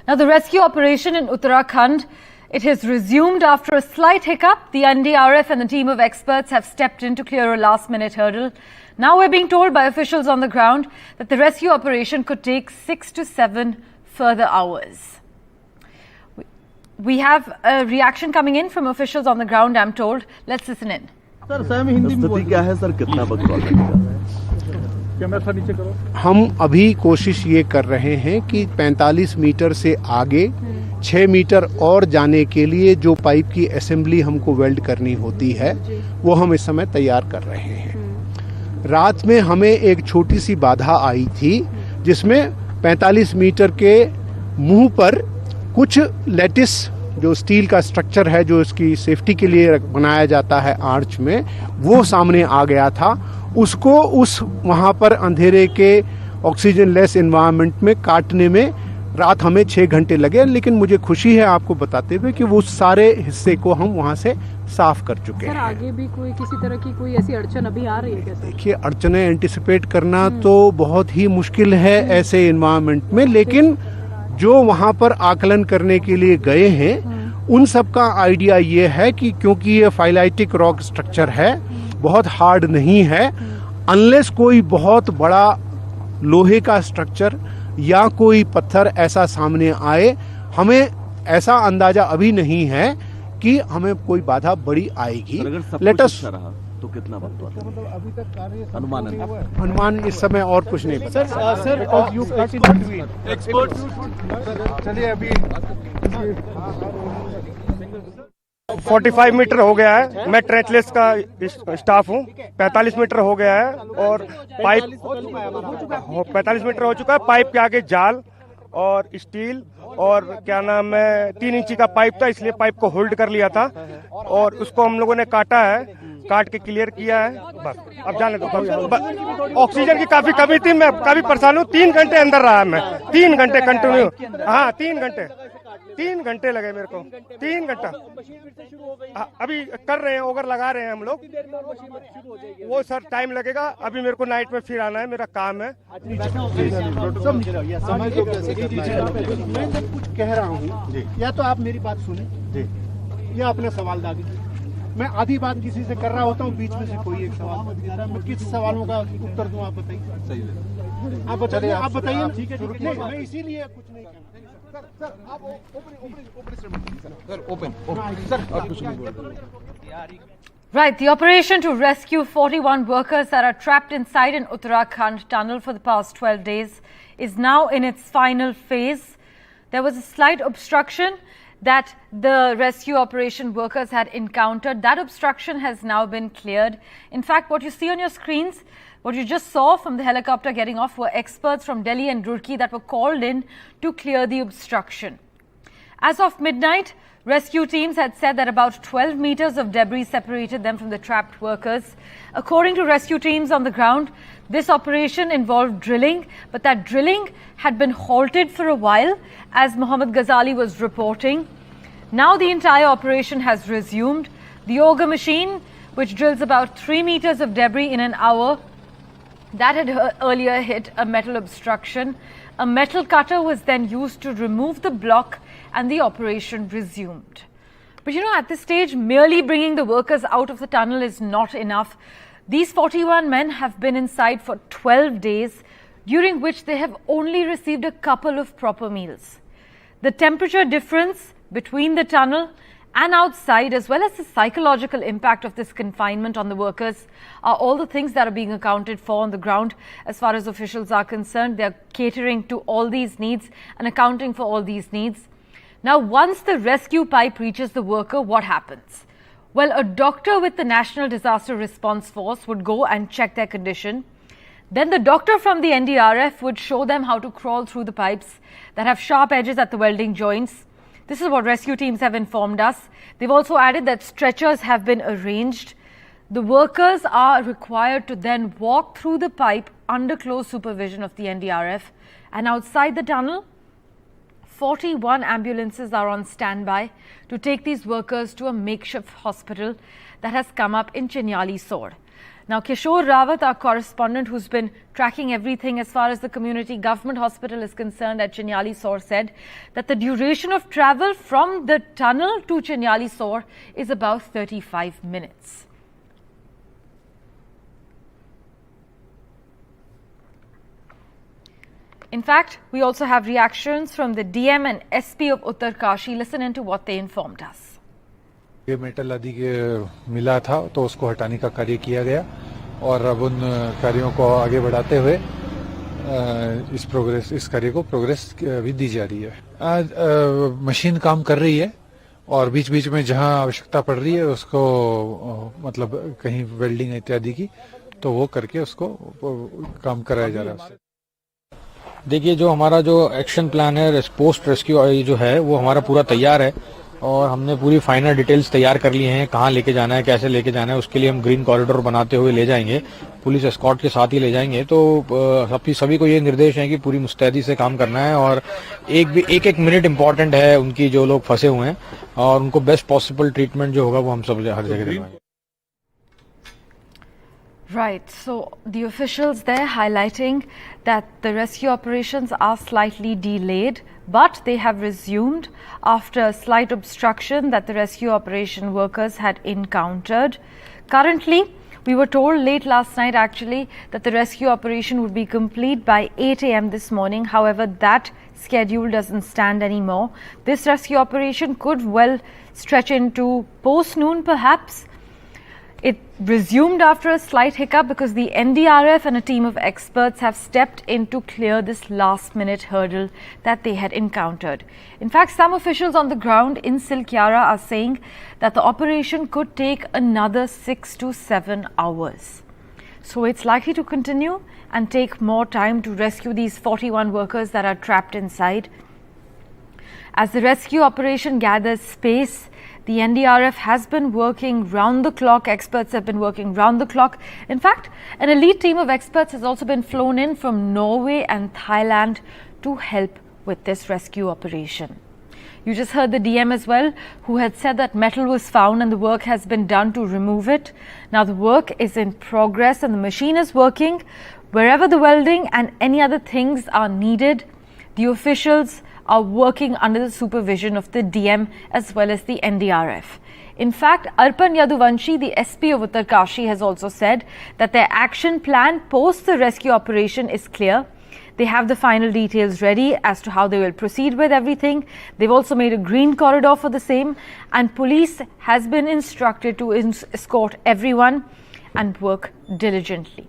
Now, the rescue operation in Uttarakhand, it has resumed after a slight hiccup. The NDRF and the team of experts have stepped in to clear a last-minute hurdle. Now we're being told by officials on the ground that the rescue operation could take 6 to 7 further hours. We have a reaction coming in from officials on the ground, I'm told. Let's listen in. स्थिति क्या है sir, कितना वक्त और लगेगा? हम अभी कोशिश ये कर रहे हैं कि 45 मीटर से आगे 6 मीटर और जाने के लिए जो पाइप की असेंबली हमको वेल्ड करनी होती है वो हम इस समय तैयार कर रहे हैं। रात में हमें एक छोटी सी बाधा आई थी जिसमें 45 मीटर के मुंह पर कुछ लैटिस जो स्टील का स्ट्रक्चर है जो इसकी सेफ्टी के लिए बनाया जाता है आर्च में, वो सामने आ गया था। उसको उस वहाँ पर अंधेरे के ऑक्सीजन लेस एनवायरनमेंट में काटने में रात हमें 6 घंटे लगे, लेकिन मुझे खुशी है आपको बताते हुए कि वो सारे हिस्से को हम वहाँ से साफ कर चुके हैं। आगे भी कोई किसी तरह की कोई ऐसी अड़चन अभी आ रही है क्या? देखिए, अड़चनें एंटिसिपेट करना तो बहुत ही मुश्किल है ऐसे एनवायरनमेंट में, लेकिन जो वहाँ पर आकलन करने के लिए गए हैं उन सब का आइडिया ये है कि क्योंकि ये फाइलाइटिक रॉक स्ट्रक्चर है, बहुत हार्ड नहीं है, अनलेस कोई बहुत बड़ा लोहे का स्ट्रक्चर या कोई पत्थर ऐसा सामने आए, हमें ऐसा अंदाजा अभी नहीं है कि हमें कोई बाधा बड़ी आएगी। लेट अस तो कितना वक्त होता है? अभी तक कार्य अनुमान इस समय और कुछ नहीं पता। चलिए, अभी 45 मीटर हो गया है। मैं ट्रेचलेस का स्टाफ हूँ। 45 मीटर हो गया है और पाइप 45 मीटर हो चुका है। पाइप के आगे जाल और स्टील और क्या नाम है 3 इंची का पाइप था, इसलिए पाइप को होल्ड कर लिया था और उसको हम लोगों ने काटा है, काट के क्लियर किया है। बस अब जाने दो। ऑक्सीजन की काफी कमी थी, मैं काफी परेशान हूँ। 3 घंटे अंदर रहा मैं, 3 घंटे कंटिन्यू। हाँ, 3 घंटे लगे मेरे को, 3 घंटा। अभी कर रहे हैं, ऑगर लगा रहे हैं हम लोग। वो सर टाइम लगेगा, अभी मेरे को नाइट में फिर आना है, मेरा काम है। मैं कुछ कह रहा हूँ या तो आप मेरी बात सुने या अपना सवाल दागे। मैं आधी बात किसी से कर रहा होता हूँ, बीच में से कोई एक सवाल मैं किस सवालों का उत्तर दूं, आप बताइए। सही, आप बताइए। ठीक है, मैं इसीलिए कुछ नहीं कहना। Right, the operation to rescue 41 workers that are trapped inside an Uttarakhand tunnel for the past 12 days is now in its final phase. There was a slight obstruction that the rescue operation workers had encountered. That obstruction has now been cleared. In fact, what you see on your screens, what you just saw from the helicopter getting off, were experts from Delhi and Roorkee that were called in to clear the obstruction. As of midnight, rescue teams had said that about 12 meters of debris separated them from the trapped workers. According to rescue teams on the ground, this operation involved drilling, but that drilling had been halted for a while, as Mohammed Ghazali was reporting. Now the entire operation has resumed. The auger machine, which drills about 3 meters of debris in an hour, that had earlier hit a metal obstruction. A metal cutter was then used to remove the block and the operation resumed. But you know, at this stage, merely bringing the workers out of the tunnel is not enough. These 41 men have been inside for 12 days, during which they have only received a couple of proper meals. The temperature difference between the tunnel and outside, as well as the psychological impact of this confinement on the workers, are all the things that are being accounted for on the ground. As far as officials are concerned, they are catering to all these needs and accounting for all these needs. Now, once the rescue pipe reaches the worker, what happens? Well, a doctor with the National Disaster Response Force would go and check their condition. Then the doctor from the NDRF would show them how to crawl through the pipes that have sharp edges at the welding joints. This is what rescue teams have informed us. They've also added that stretchers have been arranged. The workers are required to then walk through the pipe under close supervision of the NDRF. And outside the tunnel, 41 ambulances are on standby to take these workers to a makeshift hospital that has come up in Chinyali Sod. Now, Kishore Rawat, our correspondent who's been tracking everything as far as the community government hospital is concerned at Chinyali Sor, said that the duration of travel from the tunnel to Chinyali Sor is about 35 minutes. In fact, we also have reactions from the DM and SP of Uttarkashi. Listen into what they informed us. ये metal आदि मिला था तो उसको हटाने का कार्य किया गया और अब उन कार्यों को आगे बढ़ाते हुए इस कार्य को प्रोग्रेस भी दी जा रही है। आज मशीन काम कर रही है और बीच बीच में जहां आवश्यकता पड़ रही है उसको मतलब कहीं वेल्डिंग इत्यादि की तो वो करके उसको काम कराया जा रहा है। देखिए, जो हमारा जो एक्शन प्लान है पोस्ट रेस्क्यू जो है वो हमारा पूरा तैयार है और हमने पूरी फाइनल डिटेल्स तैयार कर लिए हैं, कहाँ लेके जाना है, कैसे लेके जाना है। उसके लिए हम ग्रीन कॉरिडोर बनाते हुए ले जाएंगे, पुलिस एस्कॉर्ट के साथ ही ले जाएंगे। तो सभी को ये निर्देश है कि पूरी मुस्तैदी से काम करना है और एक मिनट इम्पोर्टेंट है उनकी, जो लोग फंसे हुए हैं, और उनको बेस्ट पॉसिबल ट्रीटमेंट जो होगा वो हम सब हर जगह दिलवाएंगे। Right, so the officials there highlighting that the rescue operations are slightly delayed, but they have resumed after a slight obstruction that the rescue operation workers had encountered. Currently, we were told late last night actually that the rescue operation would be complete by 8 a.m. this morning. However, that schedule doesn't stand anymore. This rescue operation could well stretch into post-noon perhaps. It resumed after a slight hiccup because the NDRF and a team of experts have stepped in to clear this last-minute hurdle that they had encountered. In fact, some officials on the ground in Silkyara are saying that the operation could take another 6 to 7 hours. So it's likely to continue and take more time to rescue these 41 workers that are trapped inside. As the rescue operation gathers pace, the NDRF has been working round the clock. Experts have been working round the clock. In fact, an elite team of experts has also been flown in from Norway and Thailand to help with this rescue operation. You just heard the DM as well, who had said that metal was found and the work has been done to remove it. Now the work is in progress and the machine is working. Wherever the welding and any other things are needed, the officials are working under the supervision of the DM as well as the NDRF. In fact, Arpan Yaduvanshi, the SP of Uttarkashi, has also said that their action plan post the rescue operation is clear. They have the final details ready as to how they will proceed with everything. They've also made a green corridor for the same, and police has been instructed to escort everyone and work diligently.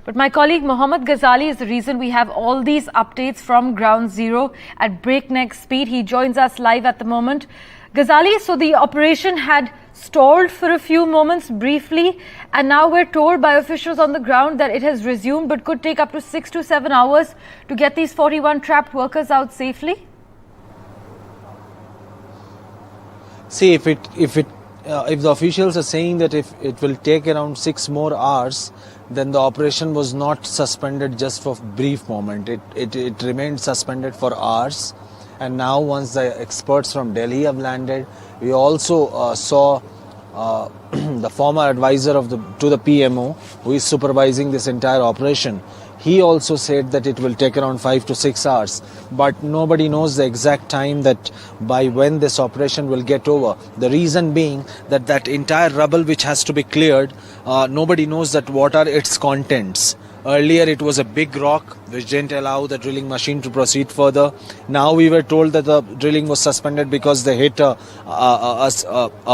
But my colleague Mohammed Ghazali is the reason we have all these updates from ground zero at breakneck speed. He joins us live at the moment. Ghazali, so the operation had stalled for a few moments briefly, and now we're told by officials on the ground that it has resumed, but could take up to 6 to 7 hours to get these 41 trapped workers out safely. See, if the officials are saying that if it will take around 6 more hours, then the operation was not suspended just for a brief moment. It remained suspended for hours. And now once the experts from Delhi have landed, we also saw the former advisor to the PMO, who is supervising this entire operation. He also said that it will take around 5 to 6 hours, but nobody knows the exact time that by when this operation will get over. The reason being that entire rubble which has to be cleared, nobody knows that what are its contents. Earlier it was a big rock which didn't allow the drilling machine to proceed further. Now we were told that the drilling was suspended because they hit a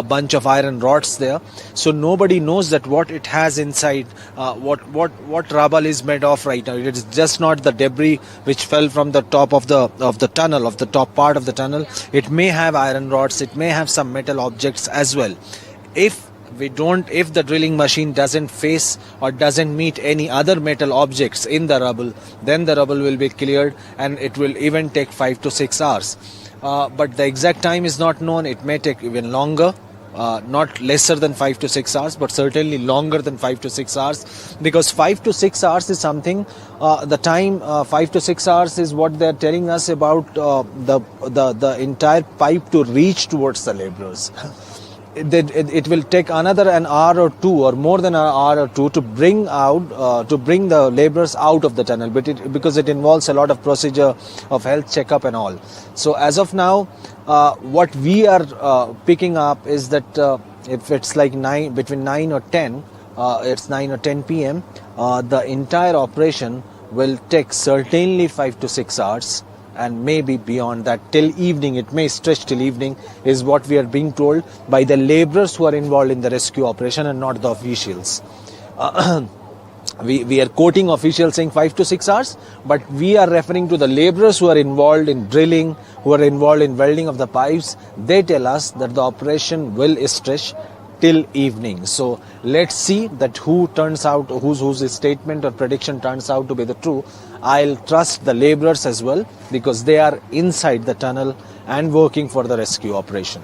bunch of iron rods there. So nobody knows that what it has inside, what rubble is made of right now. It is just not the debris which fell from the top of the tunnel, of the top part of the tunnel. It may have iron rods, it may have some metal objects as well. If the drilling machine doesn't face or doesn't meet any other metal objects in the rubble, then the rubble will be cleared, and it will even take 5 to 6 hours. But the exact time is not known. It may take even longer, not lesser than 5 to 6 hours, but certainly longer than 5 to 6 hours, because 5 to 6 hours is something, the time 5 to 6 hours is what they're telling us about the entire pipe to reach towards the laborers. it will take another an hour or two, or more than an hour or two, to bring the laborers out of the tunnel, because it involves a lot of procedure of health checkup and all. So as of now, what we are picking up is that if it's like between 9 or 10, it's 9 or 10 p.m. The entire operation will take certainly 5 to 6 hours, and maybe beyond that, till evening. It may stretch till evening, is what we are being told by the laborers who are involved in the rescue operation, and not the officials. We are quoting officials saying 5 to 6 hours, but we are referring to the laborers who are involved in drilling, who are involved in welding of the pipes. They tell us that the operation will stretch till evening. So let's see that who turns out, whose statement or prediction turns out to be the true. I'll trust the laborers as well, because they are inside the tunnel and working for the rescue operation.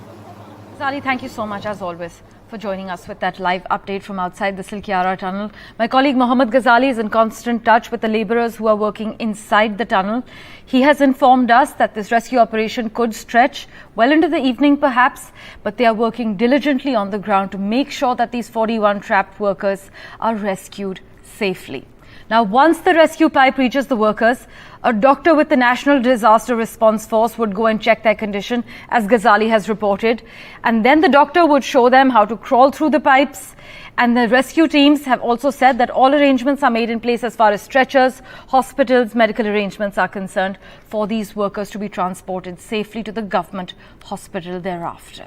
Ghazali, thank you so much as always for joining us with that live update from outside the Silkyara tunnel. My colleague Mohammed Ghazali is in constant touch with the laborers who are working inside the tunnel. He has informed us that this rescue operation could stretch well into the evening perhaps, but they are working diligently on the ground to make sure that these 41 trapped workers are rescued safely. Now, once the rescue pipe reaches the workers, a doctor with the National Disaster Response Force would go and check their condition, as Ghazali has reported. And then the doctor would show them how to crawl through the pipes. And the rescue teams have also said that all arrangements are made in place as far as stretchers, hospitals, medical arrangements are concerned for these workers to be transported safely to the government hospital thereafter.